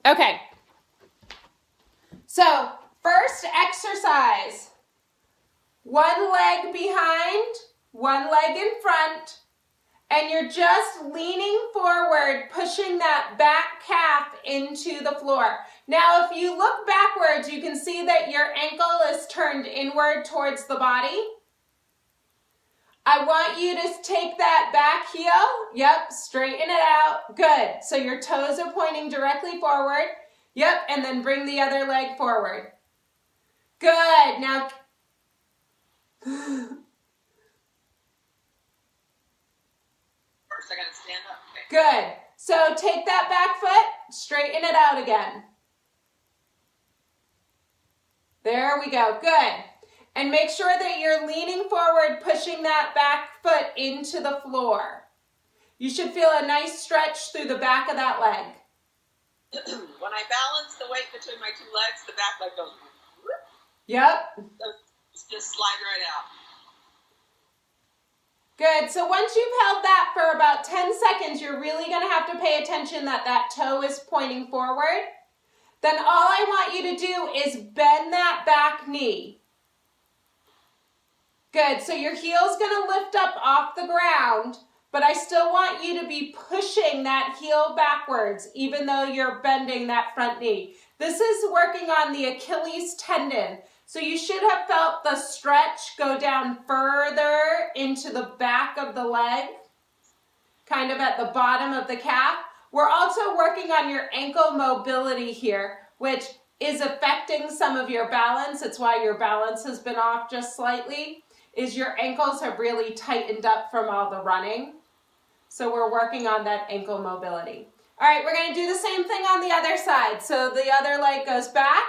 Okay. So, first exercise. One leg behind, one leg in front, and you're just leaning forward, pushing that back calf into the floor. Now, if you look backwards, you can see that your ankle is turned inward towards the body. I want you to take that back heel. Yep, straighten it out. Good. So your toes are pointing directly forward. Yep, and then bring the other leg forward. Good. Now, first I gotta stand up. Okay. Good. So take that back foot, straighten it out again. There we go. Good. And make sure that you're leaning forward, pushing that back foot into the floor. You should feel a nice stretch through the back of that leg. When I balance the weight between my two legs, the back leg goes. Yep. Just slide right out. Good. So once you've held that for about 10 seconds, you're really going to have to pay attention that that toe is pointing forward. Then all I want you to do is bend that back knee. Good. So your heel's going to lift up off the ground, but I still want you to be pushing that heel backwards, even though you're bending that front knee. This is working on the Achilles tendon. So you should have felt the stretch go down further into the back of the leg, kind of at the bottom of the calf. We're also working on your ankle mobility here, which is affecting some of your balance. It's why your balance has been off just slightly, is your ankles have really tightened up from all the running. So we're working on that ankle mobility. All right, we're going to do the same thing on the other side. So the other leg goes back.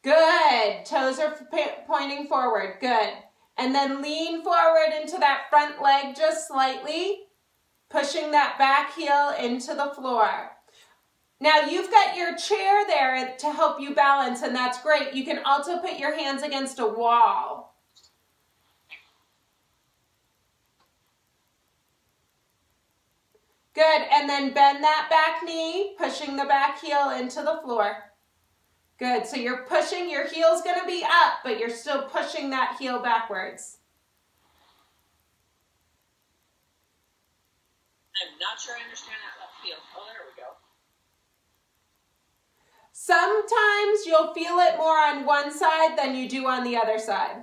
Good. Toes are pointing forward. Good. And then lean forward into that front leg just slightly, pushing that back heel into the floor. Now you've got your chair there to help you balance, and that's great. You can also put your hands against a wall. Good. And then bend that back knee, pushing the back heel into the floor. Good. So you're pushing, your heel's going to be up, but you're still pushing that heel backwards. I'm not sure I understand that left heel. Oh, there we go. Sometimes you'll feel it more on one side than you do on the other side.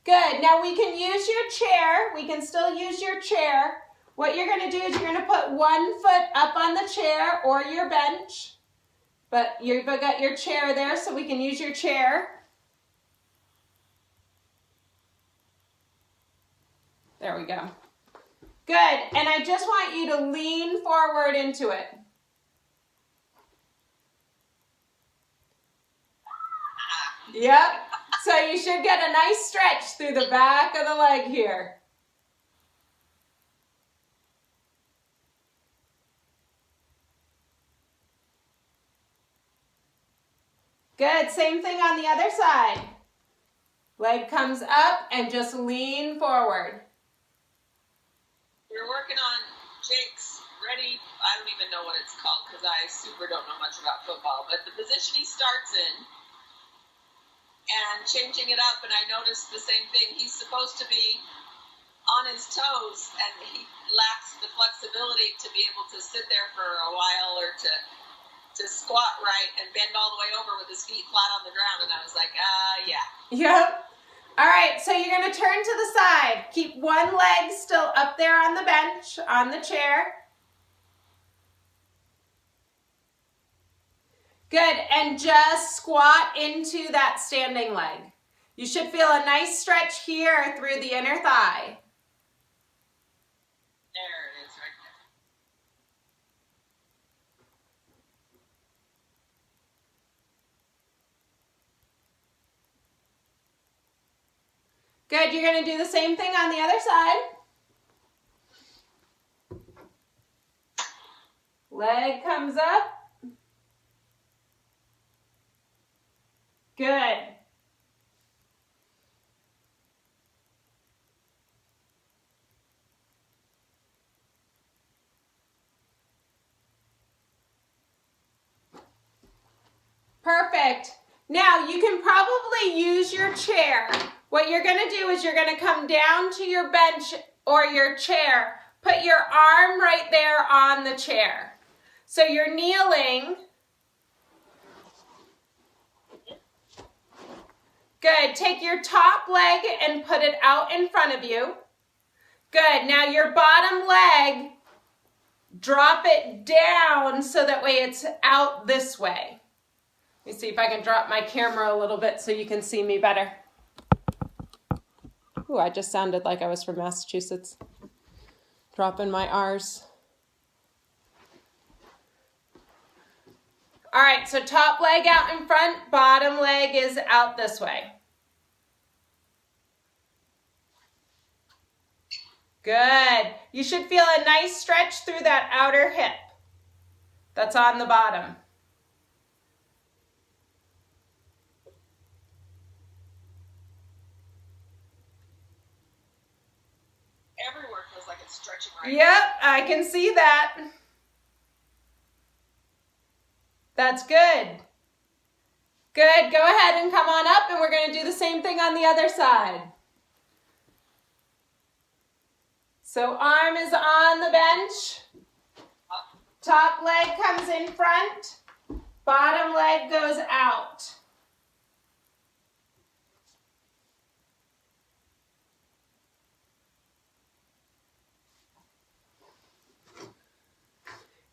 Good. Now we can use your chair. We can still use your chair. What you're going to do is you're going to put one foot up on the chair or your bench. But you've got your chair there, so we can use your chair. There we go. Good. And I just want you to lean forward into it. Yep. So you should get a nice stretch through the back of the leg here. Good. Same thing on the other side. Leg comes up and just lean forward. We're working on Jake's ready. I don't even know what it's called because I super don't know much about football. But the position he starts in and changing it up, and I noticed the same thing. He's supposed to be on his toes, and he lacks the flexibility to be able to sit there for a while or to squat right and bend all the way over with his feet flat on the ground. And I was like, yeah. Yep. All right, so you're going to turn to the side. Keep one leg still up there on the bench, on the chair. Good, and just squat into that standing leg. You should feel a nice stretch here through the inner thigh. There it is, right there. Good, you're going to do the same thing on the other side. Leg comes up. Good. perfect. Now you can probably use your chair. What you're gonna do is you're gonna come down to your bench or your chair. Put your arm right there on the chair. So you're kneeling. Good. Take your top leg and put it out in front of you. Good. Now your bottom leg, drop it down so that way it's out this way. Let me see if I can drop my camera a little bit so you can see me better. Ooh, I just sounded like I was from Massachusetts. Dropping my R's. All right, so top leg out in front, bottom leg is out this way. Good. You should feel a nice stretch through that outer hip that's on the bottom. Everywhere feels like it's stretching right now. Yep, I can see that. That's good. Good. Go ahead and come on up, and we're going to do the same thing on the other side. So arm is on the bench. Top leg comes in front. Bottom leg goes out.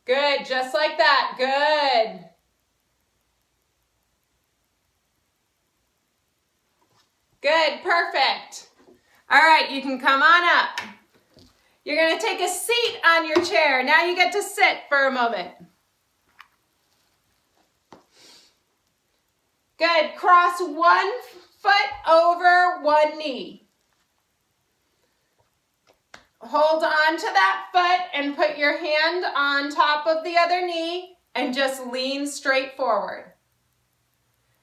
Good, just like that. Good. Good, perfect. All right, you can come on up. You're going to take a seat on your chair. Now you get to sit for a moment. Good, cross one foot over one knee. Hold on to that foot and put your hand on top of the other knee and just lean straight forward.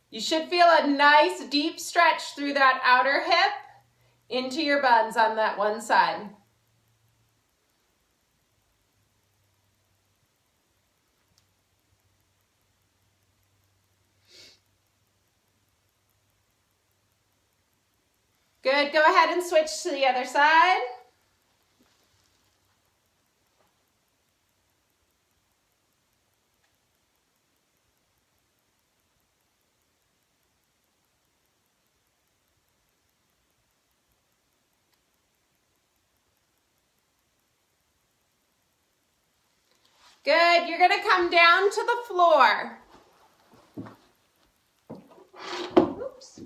You should feel a nice deep stretch through that outer hip into your buns on that one side. Good, go ahead and switch to the other side. Good, you're gonna come down to the floor. Oops.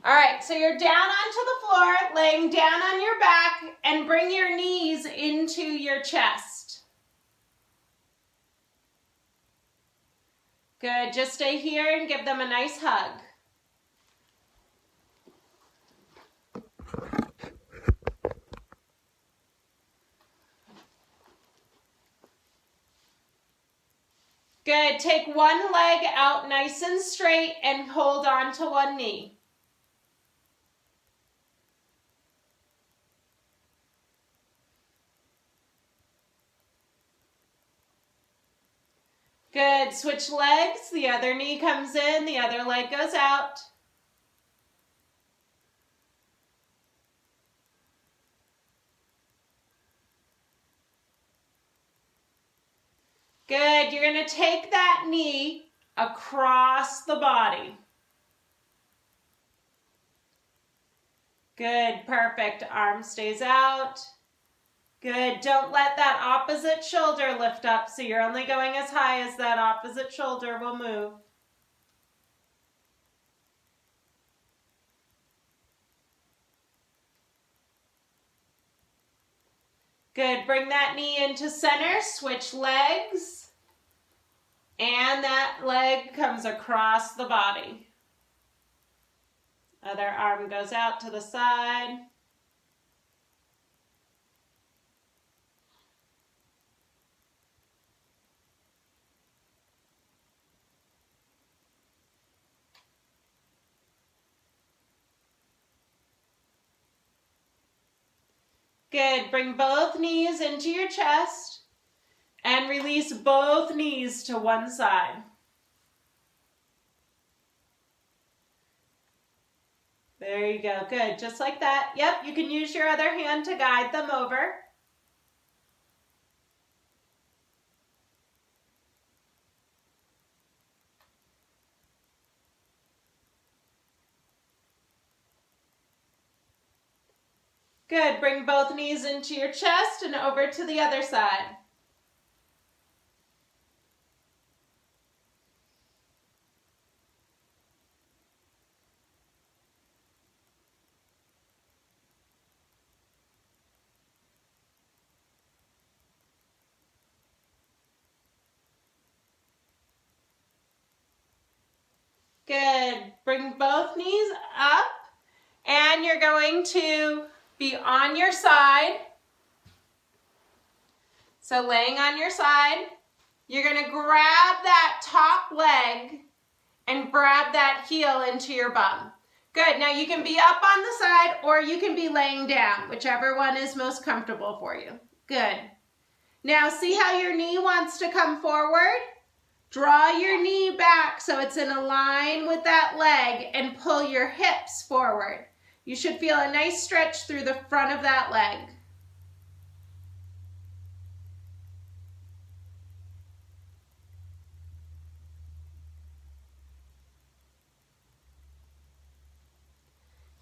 All right, so you're down onto the floor, laying down on your back, and bring your knees into your chest. Good, just stay here and give them a nice hug. Good, take one leg out nice and straight and hold on to one knee. Good, switch legs, the other knee comes in, the other leg goes out. Good, you're going to take that knee across the body. Good, perfect, arm stays out. Good, don't let that opposite shoulder lift up, so you're only going as high as that opposite shoulder will move. Good, bring that knee into center, switch legs, and that leg comes across the body. Other arm goes out to the side. Good, bring both knees into your chest. And release both knees to one side. There you go. Good. Just like that. Yep, you can use your other hand to guide them over. Good. Bring both knees into your chest and over to the other side. Good. Bring both knees up, and you're going to be on your side. So laying on your side, you're going to grab that top leg and grab that heel into your bum. Good. Now you can be up on the side or you can be laying down, whichever one is most comfortable for you. Good. Now see how your knee wants to come forward? Draw your knee back so it's in a line with that leg and pull your hips forward. You should feel a nice stretch through the front of that leg.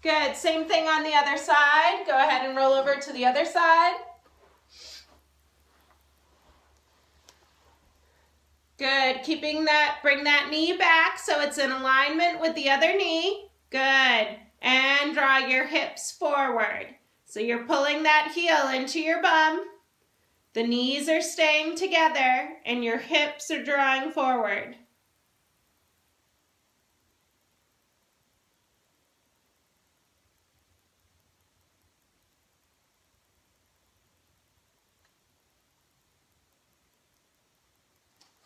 Good. Same thing on the other side. Go ahead and roll over to the other side. Good. Bring that knee back so it's in alignment with the other knee. Good. And draw your hips forward. So you're pulling that heel into your bum. The knees are staying together and your hips are drawing forward.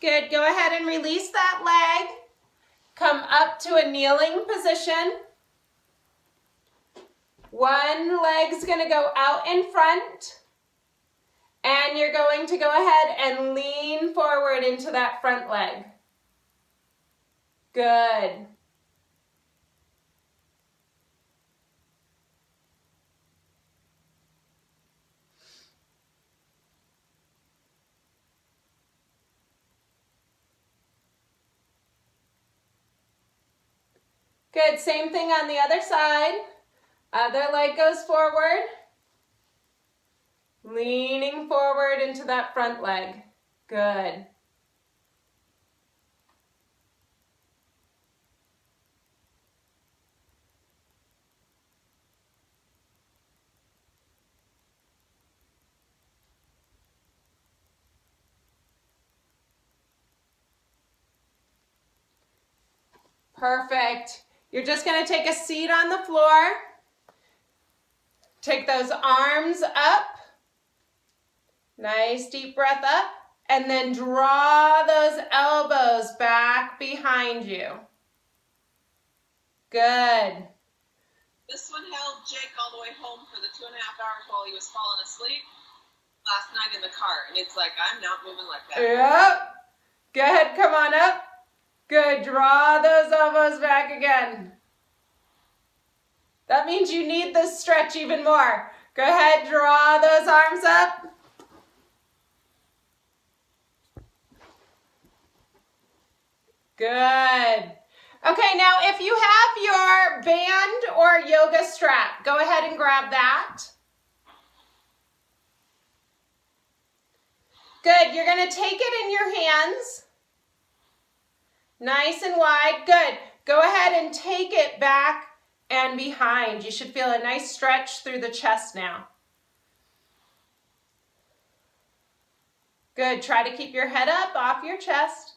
Good. Go ahead and release that leg. Come up to a kneeling position. One leg's going to go out in front. And you're going to go ahead and lean forward into that front leg. Good. Good. Same thing on the other side. Other leg goes forward. Leaning forward into that front leg. Good. Perfect. You're just going to take a seat on the floor. Take those arms up. Nice deep breath up. And then draw those elbows back behind you. Good. This one held Jake all the way home for the 2.5 hours while he was falling asleep last night in the car. And it's like, I'm not moving like that. Yep. Go ahead, come on up. Good. Draw those elbows back again. That means you need this stretch even more. Go ahead, draw those arms up. Good. Okay, now if you have your band or yoga strap, go ahead and grab that. Good. You're going to take it in your hands. Nice and wide. Good. Go ahead and take it back and behind. You should feel a nice stretch through the chest now. Good. Try to keep your head up off your chest.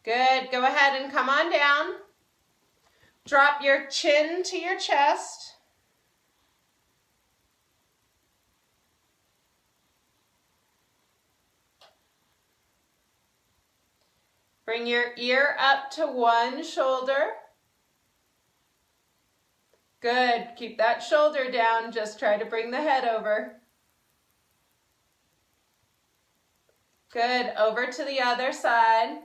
Good. Go ahead and come on down. Drop your chin to your chest. Bring your ear up to one shoulder. Good. Keep that shoulder down. Just try to bring the head over. Good. Over to the other side.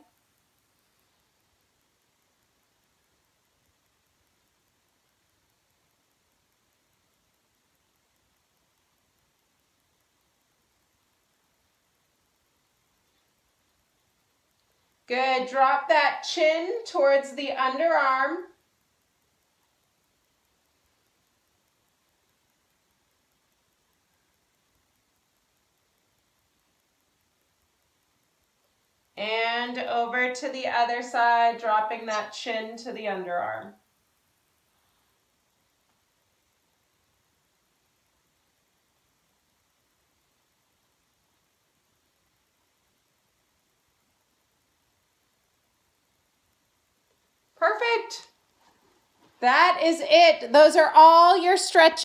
Good. Drop that chin towards the underarm. And over to the other side, dropping that chin to the underarm. Perfect. That is it. Those are all your stretches.